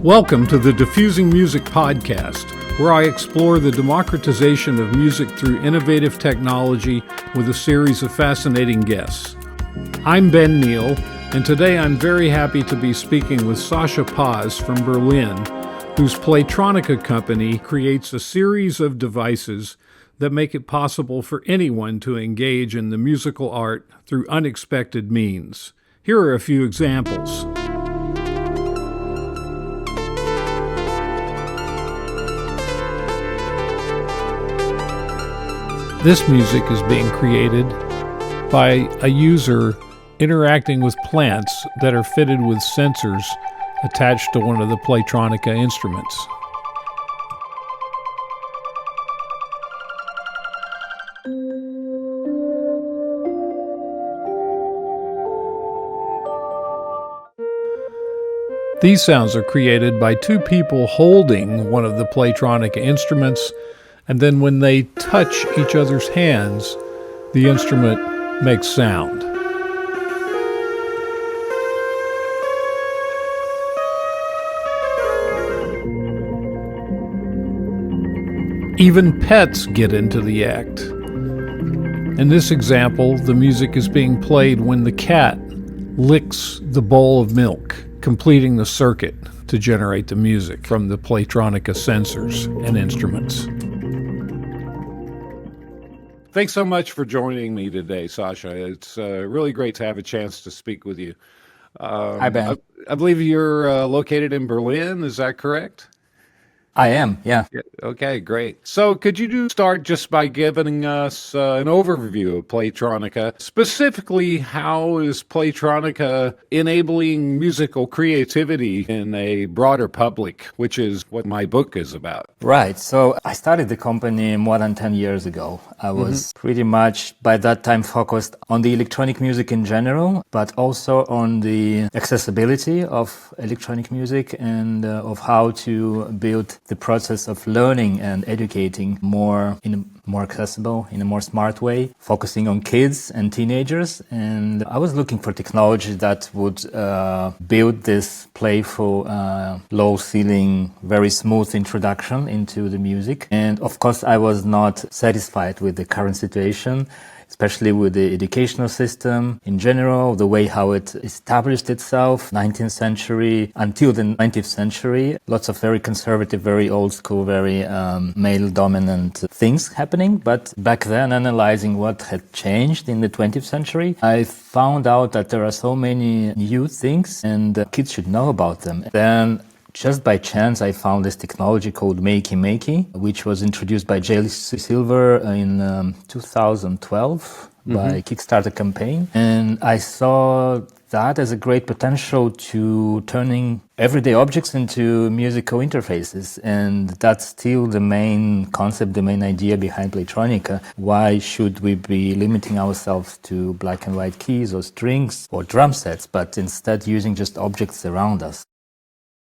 Welcome to the Diffusing Music podcast, where I explore the democratization of music through innovative technology with a series of fascinating guests. I'm Ben Neill, and today I'm very happy to be speaking with Sasha Pas from Berlin, whose Playtronica company creates a series of devices that make it possible for anyone to engage in the musical art through unexpected means. Here are a few examples. This music is being created by a user interacting with plants that are fitted with sensors attached to one of the Playtronica instruments. These sounds are created by two people holding one of the Playtronica instruments, and then when they touch each other's hands, the instrument makes sound. Even pets get into the act. In this example, the music is being played when the cat licks the bowl of milk, completing the circuit to generate the music from the Playtronica sensors and instruments. Thanks so much for joining me today, Sasha. It's really great to have a chance to speak with you. Hi, Ben. I believe you're located in Berlin, is that correct? I am, yeah. Okay, great. So could you start just by giving us an overview of Playtronica? Specifically, how is Playtronica enabling musical creativity in a broader public, which is what my book is about? Right. So I started the company more than 10 years ago. I was pretty much by that time focused on the electronic music in general, but also on the accessibility of electronic music and of how to build the process of learning and educating in a more accessible, in a more smart way, focusing on kids and teenagers. And I was looking for technology that would build this playful, low ceiling, very smooth introduction into the music. And of course, I was not satisfied with the current situation, especially with the educational system in general, the way how it established itself, 19th century until the 20th century. Lots of very conservative, very old school, very male-dominant things happening. But back then, analyzing what had changed in the 20th century, I found out that there are so many new things and kids should know about them. Then just by chance, I found this technology called Makey, which was introduced by J. Silver in 2012 by Kickstarter campaign. And I saw that as a great potential to turning everyday objects into musical interfaces. And that's still the main concept, the main idea behind Playtronica. Why should we be limiting ourselves to black and white keys or strings or drum sets, but instead using just objects around us?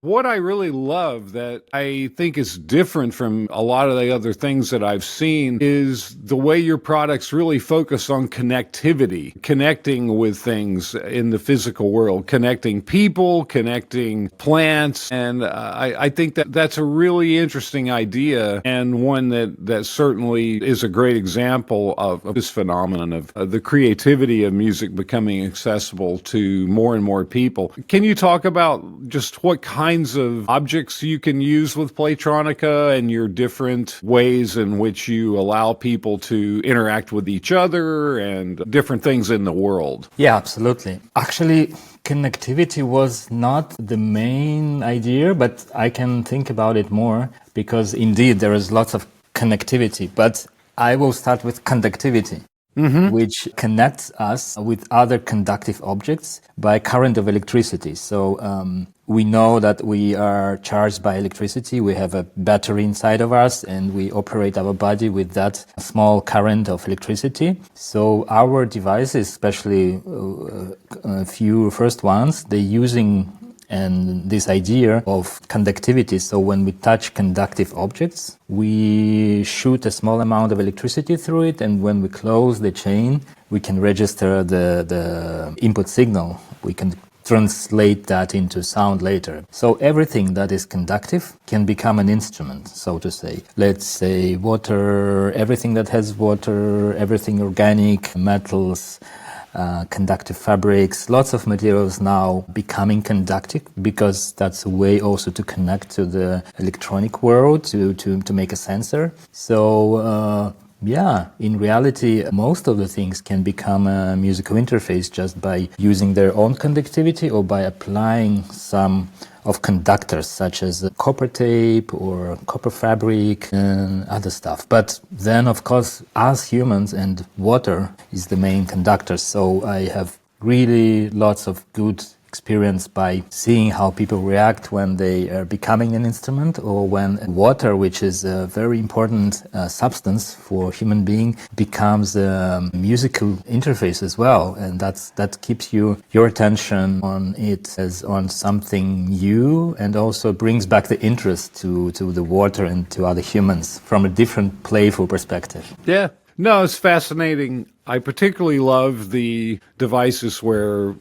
What I really love that I think is different from a lot of the other things that I've seen is the way your products really focus on connectivity, connecting with things in the physical world, connecting people, connecting plants. And I think that that's a really interesting idea and one that certainly is a great example of this phenomenon of the creativity of music becoming accessible to more and more people. Can you talk about just what kinds of objects you can use with Playtronica and your different ways in which you allow people to interact with each other and different things in the world? Yeah, absolutely. Actually, connectivity was not the main idea, but I can think about it more because indeed there is lots of connectivity. But I will start with conductivity. Which connects us with other conductive objects by current of electricity. So we know that we are charged by electricity. We have a battery inside of us and we operate our body with that small current of electricity. So our devices, especially a few first ones, they're using and this idea of conductivity. So when we touch conductive objects, we shoot a small amount of electricity through it, and when we close the chain, we can register the input signal. We can translate that into sound later. So everything that is conductive can become an instrument, so to say. Let's say water, everything that has water, everything organic, metals, conductive fabrics, lots of materials now becoming conductive because that's a way also to connect to the electronic world, to make a sensor. So, in reality, most of the things can become a musical interface just by using their own conductivity or by applying some of conductors such as copper tape or copper fabric and other stuff. But then, of course, us humans and water is the main conductor. So I have really lots of good experience by seeing how people react when they are becoming an instrument, or when water, which is a very important substance for human being, becomes a musical interface as well. And that keeps your attention on it as on something new, and also brings back the interest to the water and to other humans from a different playful perspective. Yeah. No, it's fascinating. I particularly love the devices where,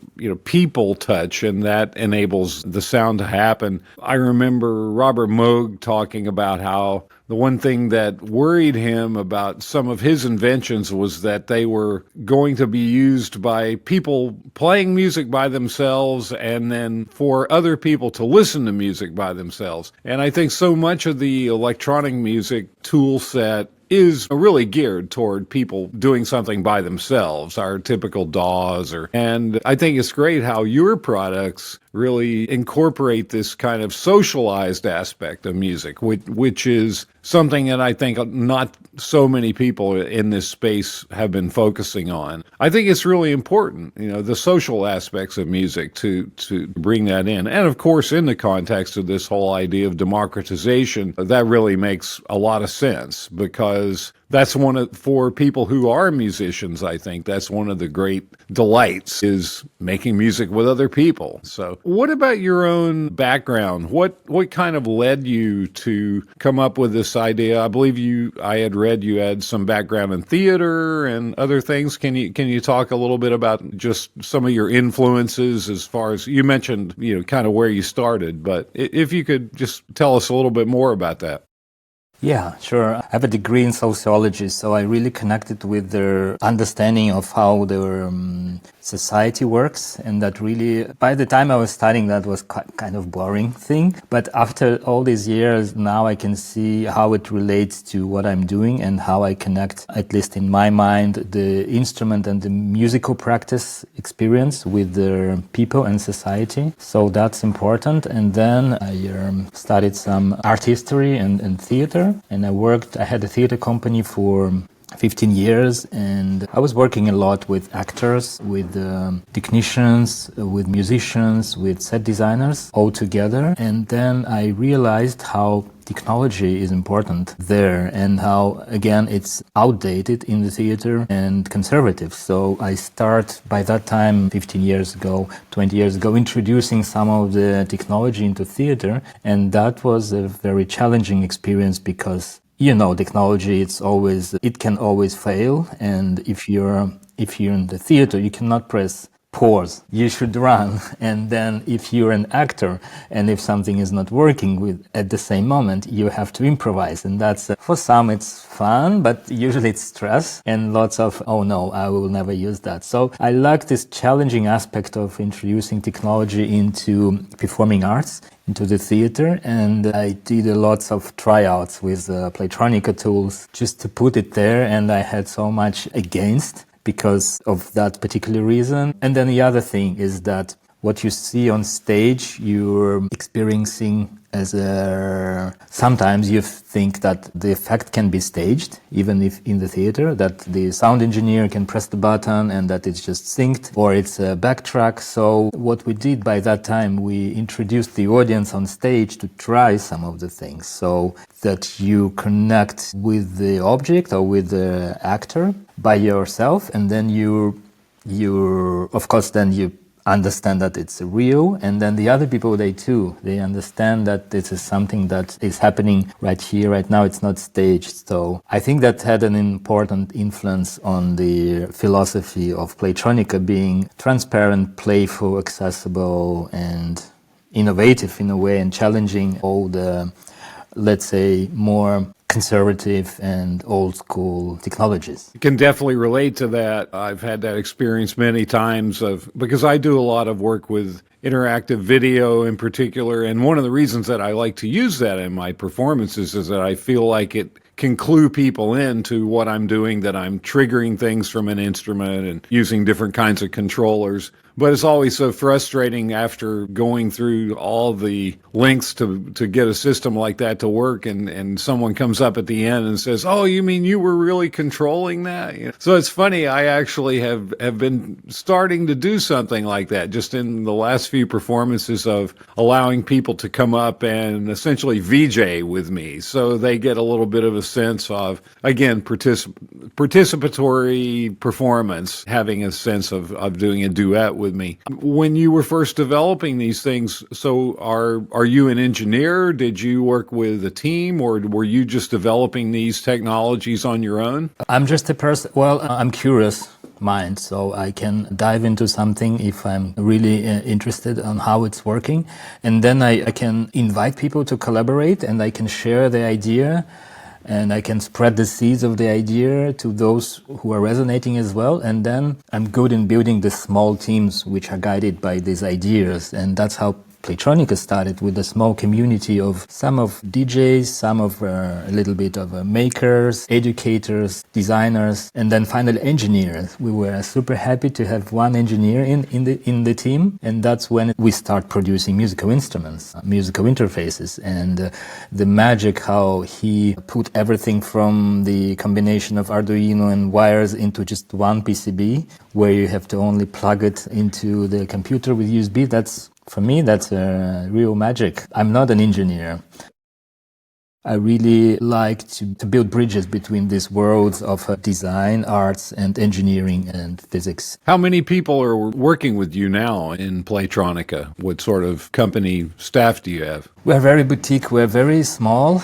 people touch and that enables the sound to happen. I remember Robert Moog talking about how the one thing that worried him about some of his inventions was that they were going to be used by people playing music by themselves and then for other people to listen to music by themselves. And I think so much of the electronic music tool set is really geared toward people doing something by themselves, our typical DAWs. And I think it's great how your products really incorporate this kind of socialized aspect of music, which is something that I think not so many people in this space have been focusing on. I think it's really important, the social aspects of music to bring that in. And of course, in the context of this whole idea of democratization, that really makes a lot of sense, because that's for people who are musicians, I think that's one of the great delights, is making music with other people. So what about your own background? What kind of led you to come up with this idea? I believe I had read you had some background in theater and other things. Can you talk a little bit about just some of your influences, as far as you mentioned, kind of where you started, but if you could just tell us a little bit more about that. Yeah, sure. I have a degree in sociology, so I really connected with their understanding of how their society works, and that really, by the time I was studying, that was kind of boring thing. But after all these years, now I can see how it relates to what I'm doing and how I connect, at least in my mind, the instrument and the musical practice experience with the people and society. So that's important. And then I studied some art history and theater. And I had a theater company for 15 years, and I was working a lot with actors, with technicians, with musicians, with set designers all together. And then I realized how technology is important there, and how, again, it's outdated in the theater and conservative. So I start, by that time, 15 years ago, 20 years ago, introducing some of the technology into theater. And that was a very challenging experience, because technology, it can always fail. And if you're in the theater, you cannot press pause. You should run. And then if you're an actor and if something is not working at the same moment, you have to improvise. And that's, for some, it's fun, but usually it's stress and lots of, oh no, I will never use that. So I like this challenging aspect of introducing technology into performing arts, into the theater. And I did lots of tryouts with Playtronica tools just to put it there. And I had so much against, because of that particular reason. And then the other thing is that what you see on stage, you're experiencing sometimes you think that the effect can be staged, even if in the theater, that the sound engineer can press the button and that it's just synced, or it's a backtrack. So what we did by that time, we introduced the audience on stage to try some of the things, so that you connect with the object or with the actor by yourself, and then you understand that it's real, and then the other people, they understand that this is something that is happening right here, right now. It's not staged. So I think that had an important influence on the philosophy of Playtronica, being transparent, playful, accessible, and innovative in a way, and challenging all the, let's say, more conservative and old school technologies. I can definitely relate to that. I've had that experience many times because I do a lot of work with interactive video in particular. And one of the reasons that I like to use that in my performances is that I feel like it can clue people into what I'm doing, that I'm triggering things from an instrument and using different kinds of controllers. But it's always so frustrating after going through all the lengths to get a system like that to work, and someone comes up at the end and says, "Oh, you mean you were really controlling that?" You know? So it's funny, I actually have been starting to do something like that just in the last few performances, of allowing people to come up and essentially VJ with me, so they get a little bit of a sense of, again, participatory performance, having a sense of doing a duet with me. When you were first developing these things, so are you an engineer? Did you work with a team, or were you just developing these technologies on your own? I'm just a person, well, I'm curious mind, so I can dive into something if I'm really interested on how it's working, and then I can invite people to collaborate, and I can share the idea, and I can spread the seeds of the idea to those who are resonating as well. And then I'm good in building the small teams which are guided by these ideas. And that's how Playtronica started, with a small community of some of DJs, some of a little bit of makers, educators, designers, and then finally engineers. We were super happy to have one engineer in the team, and that's when we start producing musical instruments, musical interfaces, and the magic how he put everything from the combination of Arduino and wires into just one PCB, where you have to only plug it into the computer with USB. For me, that's real magic. I'm not an engineer. I really like to build bridges between these worlds of design, arts, and engineering and physics. How many people are working with you now in Playtronica? What sort of company staff do you have? We're very boutique. We're very small.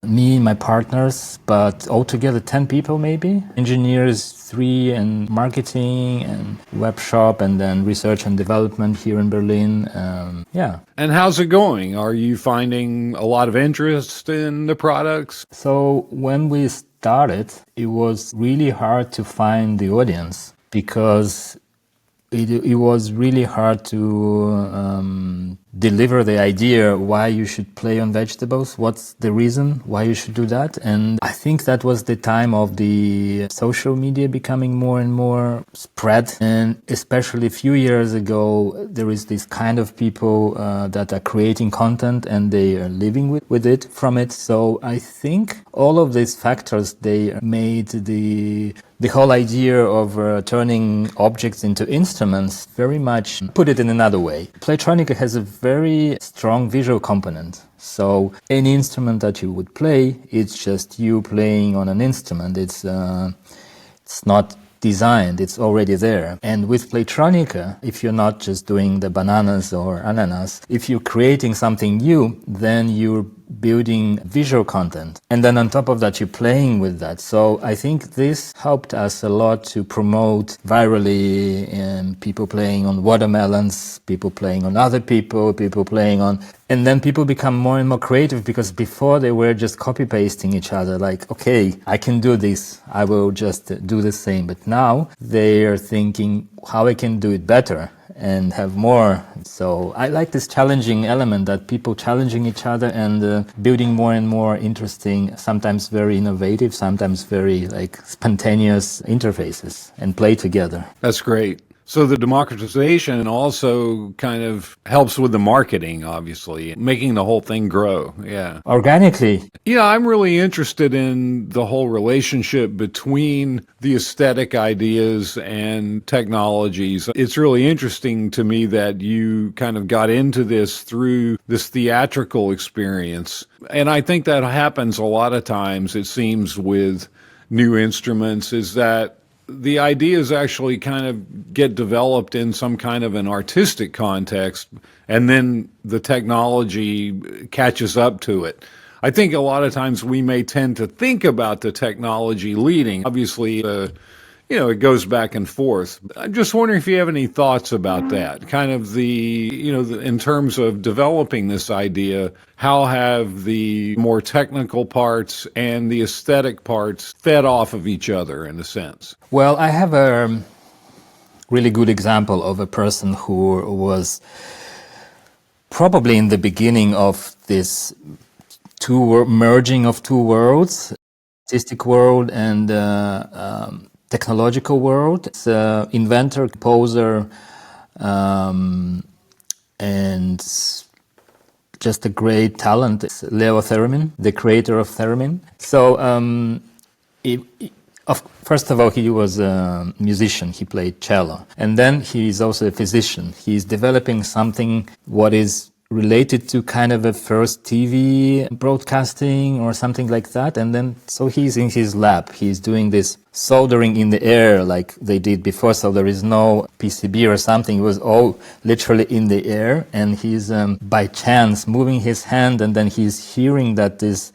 Me, my partners, but altogether 10 people maybe. Engineers 3, and marketing and web shop, and then research and development here in Berlin. Yeah. And how's it going? Are you finding a lot of interest in the products? So when we started, it was really hard to find the audience, because it was really hard to deliver the idea why you should play on vegetables, what's the reason why you should do that. And I think that was the time of the social media becoming more and more spread. And especially a few years ago, there is this kind of people that are creating content, and they are living with it, from it. So I think all of these factors, they made the whole idea of turning objects into instruments very much put it in another way. Playtronica has a very strong visual component. So any instrument that you would play, it's just you playing on an instrument. It's not designed, it's already there. And with Playtronica, if you're not just doing the bananas or ananas, if you're creating something new, then you're building visual content. And then on top of that, you're playing with that. So I think this helped us a lot to promote virally, and people playing on watermelons, people playing on other people playing on... And then people become more and more creative, because before they were just copy-pasting each other, like, okay, I can do this, I will just do the same. But now they are thinking how I can do it better and have more. So I like this challenging element, that people challenging each other and building more and more interesting, sometimes very innovative, sometimes very spontaneous interfaces, and play together. That's great. So the democratization also kind of helps with the marketing, obviously, making the whole thing grow. Yeah. Organically. Yeah, I'm really interested in the whole relationship between the aesthetic ideas and technologies. It's really interesting to me that you kind of got into this through this theatrical experience. And I think that happens a lot of times, it seems, with new instruments, is that the ideas actually kind of get developed in some kind of an artistic context, and then the technology catches up to it. I think a lot of times we may tend to think about the technology leading. Obviously, it goes back and forth. I'm just wondering if you have any thoughts about that. Kind of in terms of developing this idea, how have the more technical parts and the aesthetic parts fed off of each other in a sense? Well, I have a really good example of a person who was probably in the beginning of this merging of two worlds, artistic world and technological world. It's an inventor, composer, and just a great talent. It's Leo Theremin, the creator of Theremin. So, first of all, he was a musician. He played cello. And then he is also a physician. He's developing something what is related to kind of a first TV broadcasting or something like that. And then, so he's in his lab. He's doing this soldering in the air like they did before. So there is no PCB or something. It was all literally in the air. And he's by chance moving his hand, and then he's hearing that this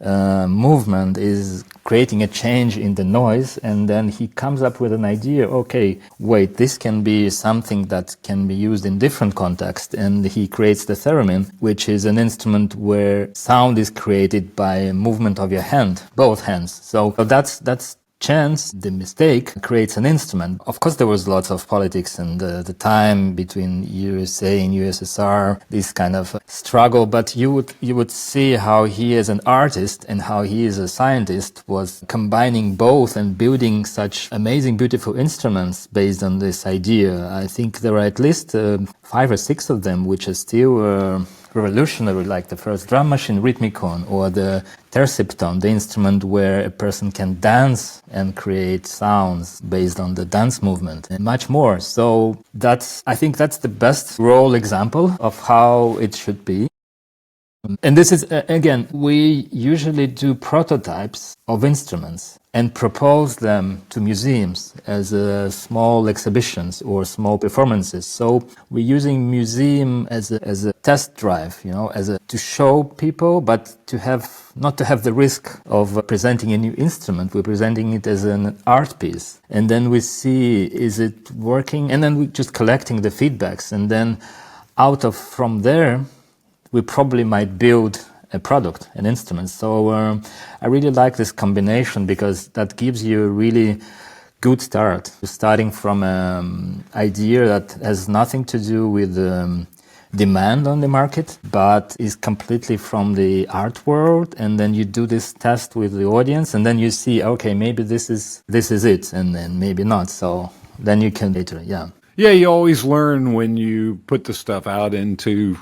movement is creating a change in the noise, and then he comes up with an idea. Okay, wait, this can be something that can be used in different contexts, and he creates the theremin, which is an instrument where sound is created by a movement of your hand, both hands. So that's chance, the mistake, creates an instrument. Of course, there was lots of politics and the time between USA and USSR, this kind of struggle. But you would see how he, as an artist and how he, as a scientist, was combining both and building such amazing, beautiful instruments based on this idea. I think there are at least 5 or 6 of them which are still revolutionary, like the first drum machine, Rhythmicon, or the tercipton, the instrument where a person can dance and create sounds based on the dance movement, and much more. So I think that's the best role example of how it should be. And this is, again, we usually do prototypes of instruments and propose them to museums as small exhibitions or small performances. So we're using museum as a test drive, to show people, but not to have the risk of presenting a new instrument. We're presenting it as an art piece. And then we see, is it working? And then we're just collecting the feedbacks. And then from there, we probably might build a product, an instrument. So I really like this combination because that gives you a really good start. Starting from an idea that has nothing to do with demand on the market, but is completely from the art world. And then you do this test with the audience, and then you see, okay, maybe this is it, and then maybe not. So then you can later, Yeah, you always learn when you put the stuff out into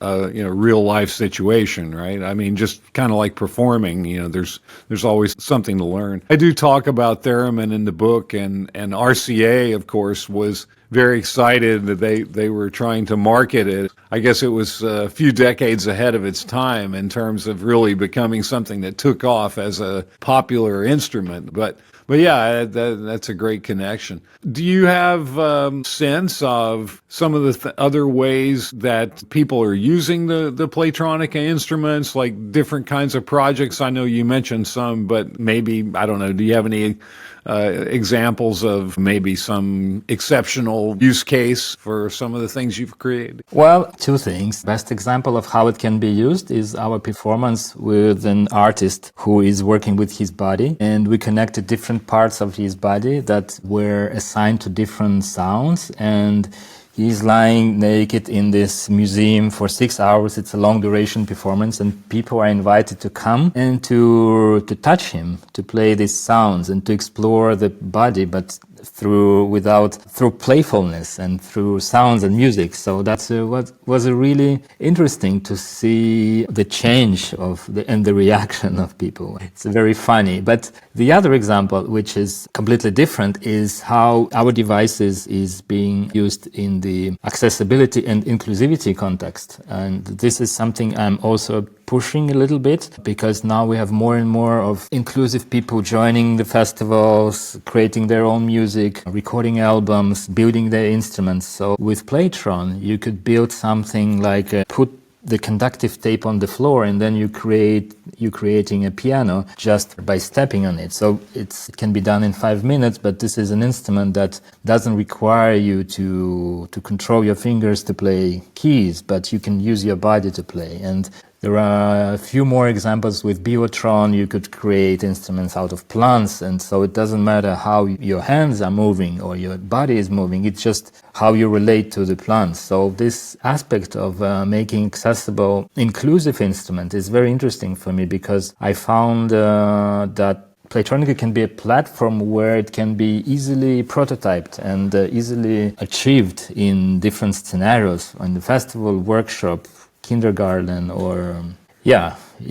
real life situation, right? I mean, just kind of like performing, there's always something to learn. I do talk about theremin in the book, and RCA, of course, was very excited that they were trying to market it. I guess it was a few decades ahead of its time in terms of really becoming something that took off as a popular instrument. But yeah, that's a great connection. Do you have sense of some of the other ways that people are using the Playtronica instruments, like different kinds of projects? I know you mentioned some, but maybe, I don't know, do you have any examples of maybe some exceptional use case for some of the things you've created? Well, 2 things. Best example of how it can be used is our performance with an artist who is working with his body, and we connected different parts of his body that were assigned to different sounds, and he's lying naked in this museum for 6 hours. It's a long duration performance, and people are invited to come and to touch him, to play these sounds and to explore the body, but through playfulness and through sounds and music. So that's what was really interesting to see the change and the reaction of people. It's very funny. But the other example, which is completely different, is how our devices is being used in the accessibility and inclusivity context. And this is something I'm also pushing a little bit, because now we have more and more of inclusive people joining the festivals, creating their own music, recording albums, building their instruments. So with Playtron, you could build something like put the conductive tape on the floor, and then you're creating a piano just by stepping on it. So it can be done in 5 minutes, but this is an instrument that doesn't require you to control your fingers to play keys, but you can use your body to play. And there are a few more examples with Biotron. You could create instruments out of plants, and so it doesn't matter how your hands are moving or your body is moving, it's just how you relate to the plants. So this aspect of making accessible, inclusive instrument is very interesting for me, because I found that Playtronica can be a platform where it can be easily prototyped and easily achieved in different scenarios, on the festival, workshop, kindergarten, or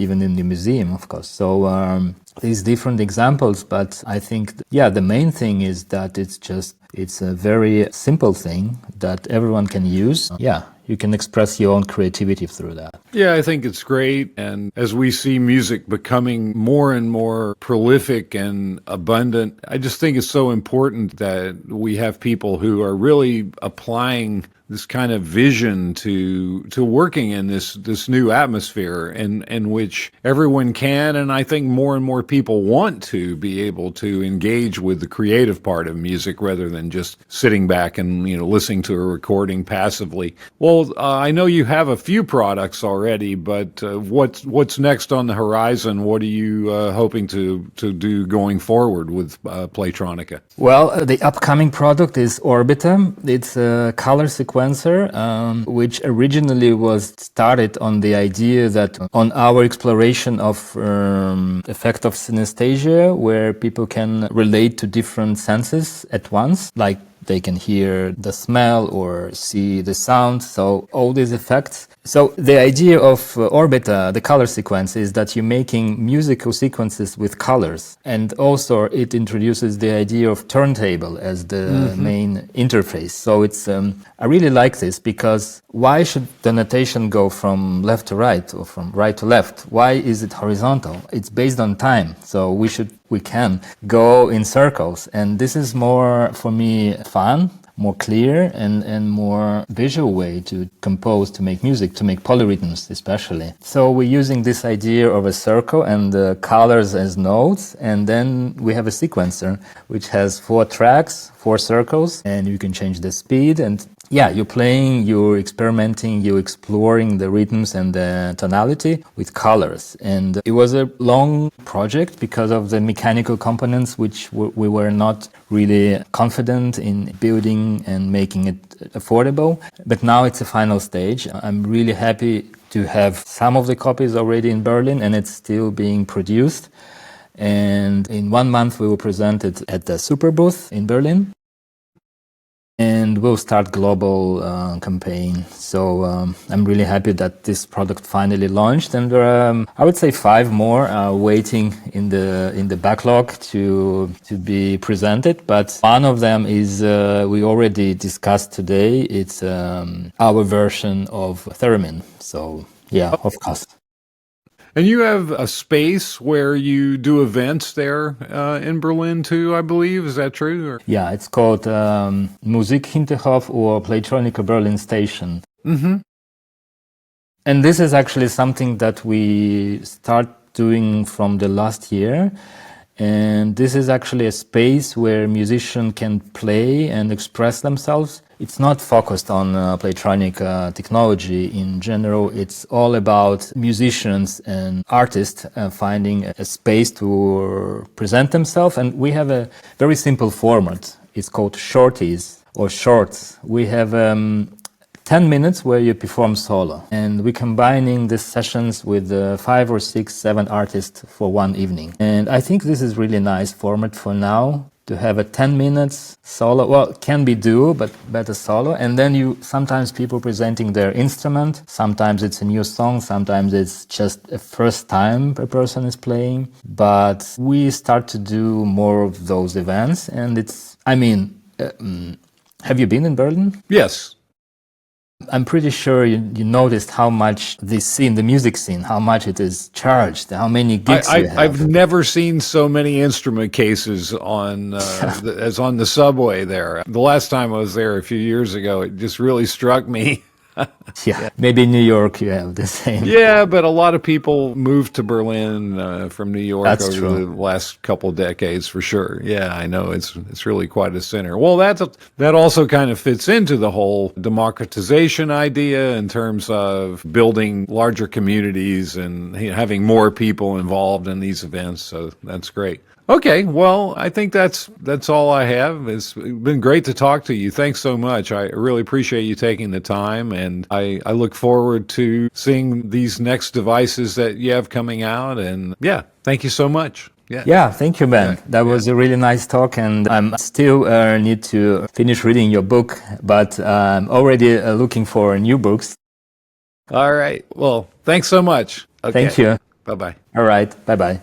even in the museum, of course. So these different examples, but I think the main thing is that it's a very simple thing that everyone can use. You can express your own creativity through that. Yeah, I think it's great. And as we see music becoming more and more prolific and abundant, I just think it's so important that we have people who are really applying this kind of vision to working in this new atmosphere in which everyone can, and I think more and more people want to be able to engage with the creative part of music rather than just sitting back and listening to a recording passively. Well, I know you have a few products already, but what's next on the horizon? What are you hoping to do going forward with Playtronica? Well, the upcoming product is Orbita. It's a color sequencer, which originally was started on the idea that on our exploration of effect of synesthesia, where people can relate to different senses at once, like they can hear the smell or see the sound, so all these effects. So the idea of Orbita, the color sequence, is that you're making musical sequences with colors. And also it introduces the idea of turntable as the main interface. So it's I really like this, because why should the notation go from left to right or from right to left? Why is it horizontal? It's based on time. So we can go in circles. And this is more, for me, fun, more clear and more visual way to compose, to make music, to make polyrhythms especially. So we're using this idea of a circle and the colors as notes, and then we have a sequencer which has 4 tracks, 4 circles, and you can change the speed. And you're playing, you're experimenting, you're exploring the rhythms and the tonality with colors. And it was a long project because of the mechanical components, which we were not really confident in building and making it affordable. But now it's a final stage. I'm really happy to have some of the copies already in Berlin, and it's still being produced. And in 1 month, we will present it at the Super Booth in Berlin. And we'll start global campaign. So I'm really happy that this product finally launched, and there are, I would say, 5 more waiting in the backlog to be presented. But one of them is we already discussed today. It's our version of Theremin. So of course. And you have a space where you do events there in Berlin too, I believe. Is that true? Or? Yeah, it's called Musikhinterhof or Playtronica Berlin Station. Mm-hmm. And this is actually something that we start doing from the last year. And this is actually a space where musicians can play and express themselves. It's not focused on Playtronica technology in general. It's all about musicians and artists finding a space to present themselves. And we have a very simple format. It's called shorties or shorts. We have 10 minutes where you perform solo. And we're combining these sessions with 5 or 6, 7 artists for one evening. And I think this is really nice format for now, to have a 10 minutes solo. Well, can be duo, but better solo. And then sometimes people presenting their instrument. Sometimes it's a new song. Sometimes it's just a first time a person is playing. But we start to do more of those events. And have you been in Berlin? Yes. I'm pretty sure you noticed how much this scene, the music scene, how much it is charged, how many gigs you have. I've never seen so many instrument cases on as on the subway there. The last time I was there a few years ago, it just really struck me. Yeah, maybe in New York you have the same. Yeah, but a lot of people moved to Berlin from New York That's over true. the last couple decades for sure. Yeah, I know it's really quite a center. Well, that also kind of fits into the whole democratization idea in terms of building larger communities and having more people involved in these events. So that's great. Okay, well, I think that's all I have. It's been great to talk to you. Thanks so much. I really appreciate you taking the time, and I look forward to seeing these next devices that you have coming out. And yeah, thank you so much. Yeah, thank you, Ben. That was a really nice talk, and I'm still need to finish reading your book, but I'm already looking for new books. All right. Well, thanks so much. Okay. Thank you. Bye-bye. All right. Bye-bye.